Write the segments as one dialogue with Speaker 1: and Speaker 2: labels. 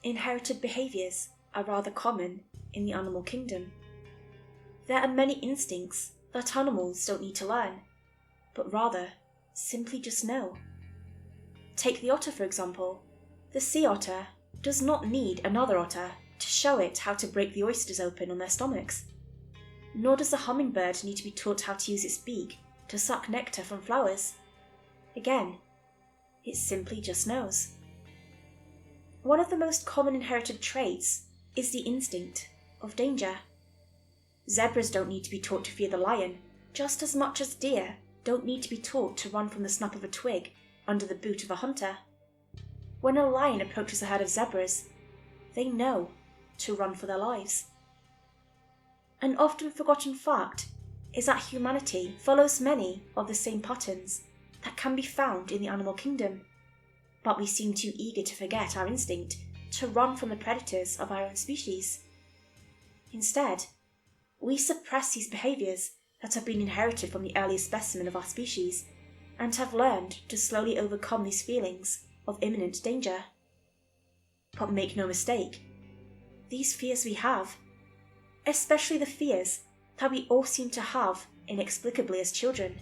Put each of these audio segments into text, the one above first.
Speaker 1: inherited behaviours are rather common in the animal kingdom. There are many instincts that animals don't need to learn, but rather simply just know. Take the otter for example. The sea otter does not need another otter to show it how to break the oysters open on their stomachs. Nor does the hummingbird need to be taught how to use its beak to suck nectar from flowers. Again, it simply just knows. One of the most common inherited traits is the instinct of danger. Zebras don't need to be taught to fear the lion, just as much as deer don't need to be taught to run from the snap of a twig under the boot of a hunter. When a lion approaches a herd of zebras, they know to run for their lives. An often forgotten fact is that humanity follows many of the same patterns that can be found in the animal kingdom, but we seem too eager to forget our instinct to run from the predators of our own species. Instead, we suppress these behaviours that have been inherited from the earliest specimen of our species and have learned to slowly overcome these feelings of imminent danger. But make no mistake, these fears we have, especially the fears that we all seem to have inexplicably as children,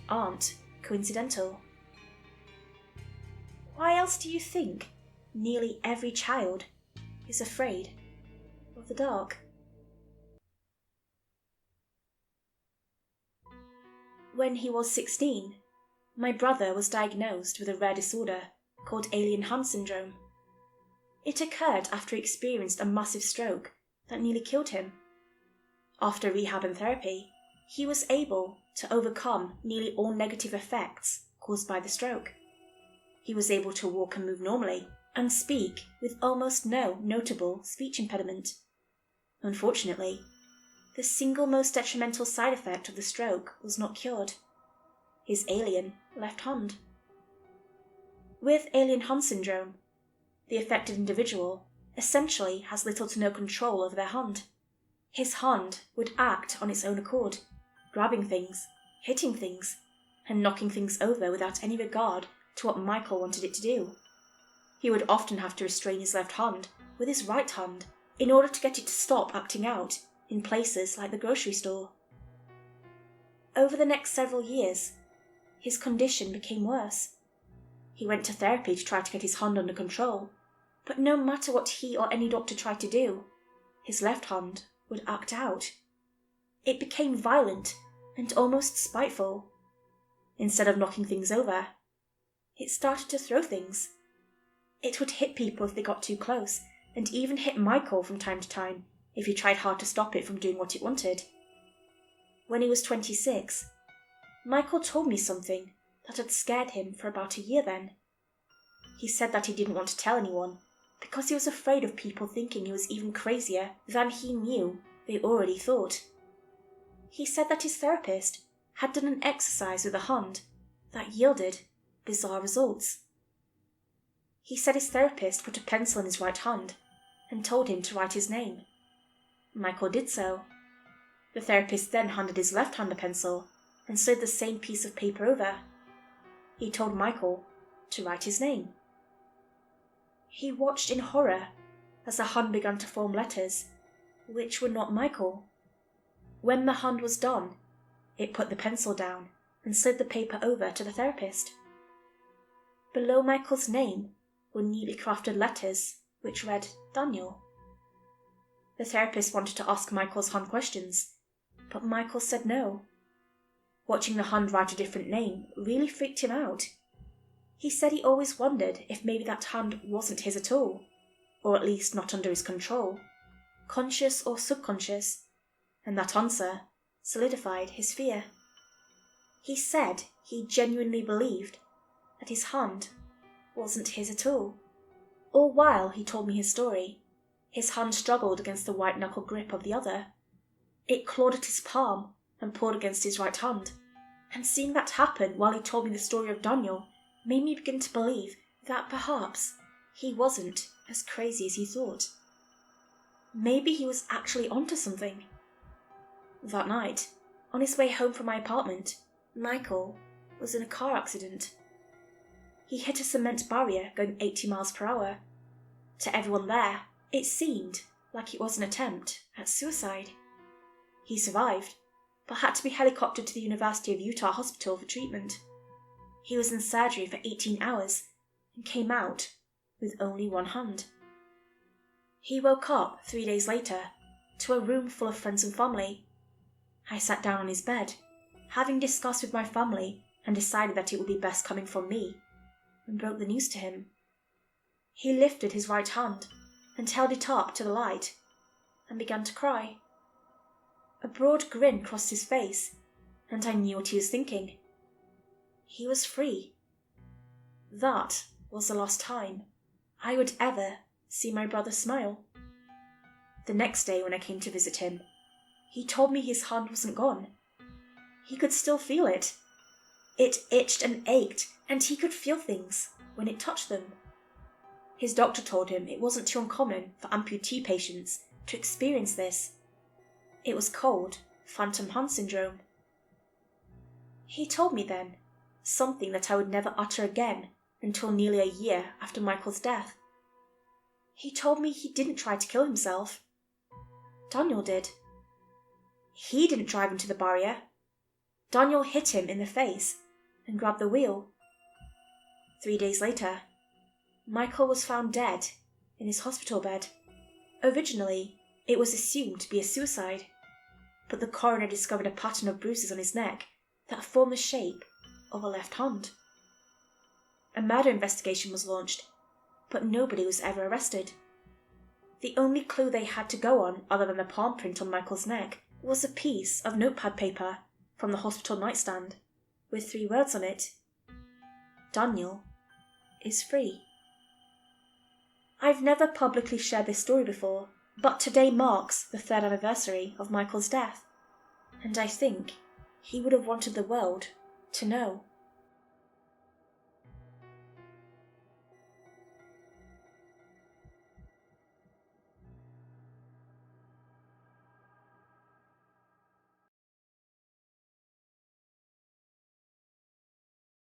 Speaker 1: aren't coincidental. Why else do you think nearly every child is afraid of the dark? When he was 16, my brother was diagnosed with a rare disorder called alien hand syndrome. It occurred after he experienced a massive stroke that nearly killed him. After rehab and therapy, he was able to overcome nearly all negative effects caused by the stroke. He was able to walk and move normally and speak with almost no notable speech impediment. Unfortunately, the single most detrimental side effect of the stroke was not cured: his alien left hand. With alien hand syndrome, the affected individual essentially has little to no control over their hand. His hand would act on its own accord, grabbing things, hitting things, and knocking things over without any regard to what Michael wanted it to do. He would often have to restrain his left hand with his right hand in order to get it to stop acting out in places like the grocery store. Over the next several years, his condition became worse. He went to therapy to try to get his hand under control, but no matter what he or any doctor tried to do, his left hand would act out. It became violent and almost spiteful. Instead of knocking things over, it started to throw things. It would hit people if they got too close, and even hit Michael from time to time if he tried hard to stop it from doing what it wanted. When he was 26, Michael told me something that had scared him for about a year then. He said that he didn't want to tell anyone because he was afraid of people thinking he was even crazier than he knew they already thought. He said that his therapist had done an exercise with a hand that yielded bizarre results. He said his therapist put a pencil in his right hand and told him to write his name. Michael did so. The therapist then handed his left hand a pencil and slid the same piece of paper over. He told Michael to write his name. He watched in horror as the hand began to form letters, which were not Michael. When the hand was done, it put the pencil down and slid the paper over to the therapist. Below Michael's name were neatly crafted letters which read Daniel. The therapist wanted to ask Michael's hand questions, but Michael said no. Watching the hand write a different name really freaked him out. He said he always wondered if maybe that hand wasn't his at all, or at least not under his control, conscious or subconscious, and that answer solidified his fear. He said he genuinely believed that his hand wasn't his at all. All while he told me his story, his hand struggled against the white-knuckle grip of the other. It clawed at his palm and pulled against his right hand, and seeing that happen while he told me the story of Daniel made me begin to believe that perhaps he wasn't as crazy as he thought. Maybe he was actually onto something. That night, on his way home from my apartment, Michael was in a car accident. He hit a cement barrier going 80 miles per hour. To everyone there, it seemed like it was an attempt at suicide. He survived, but had to be helicoptered to the University of Utah hospital for treatment. He was in surgery for 18 hours and came out with only one hand. He woke up 3 days later to a room full of friends and family. I sat down on his bed, having discussed with my family and decided that it would be best coming from me, and broke the news to him. He lifted his right hand and held it up to the light and began to cry. A broad grin crossed his face, and I knew what he was thinking. He was free. That was the last time I would ever see my brother smile. The next day when I came to visit him, he told me his hand wasn't gone. He could still feel it. It itched and ached, and he could feel things when it touched them. His doctor told him it wasn't too uncommon for amputee patients to experience this. It was called phantom hand syndrome. He told me then something that I would never utter again until nearly a year after Michael's death. He told me he didn't try to kill himself. Daniel did. He didn't drive into the barrier. Daniel hit him in the face and grabbed the wheel. 3 days later, Michael was found dead in his hospital bed. Originally, it was assumed to be a suicide, but the coroner discovered a pattern of bruises on his neck that formed the shape of a left hand. A murder investigation was launched, but nobody was ever arrested. The only clue they had to go on, other than the palm print on Michael's neck, was a piece of notepad paper from the hospital nightstand with 3 words on it. Daniel is free. I've never publicly shared this story before, but today marks the 3rd anniversary of Michael's death, and I think he would have wanted the world to know.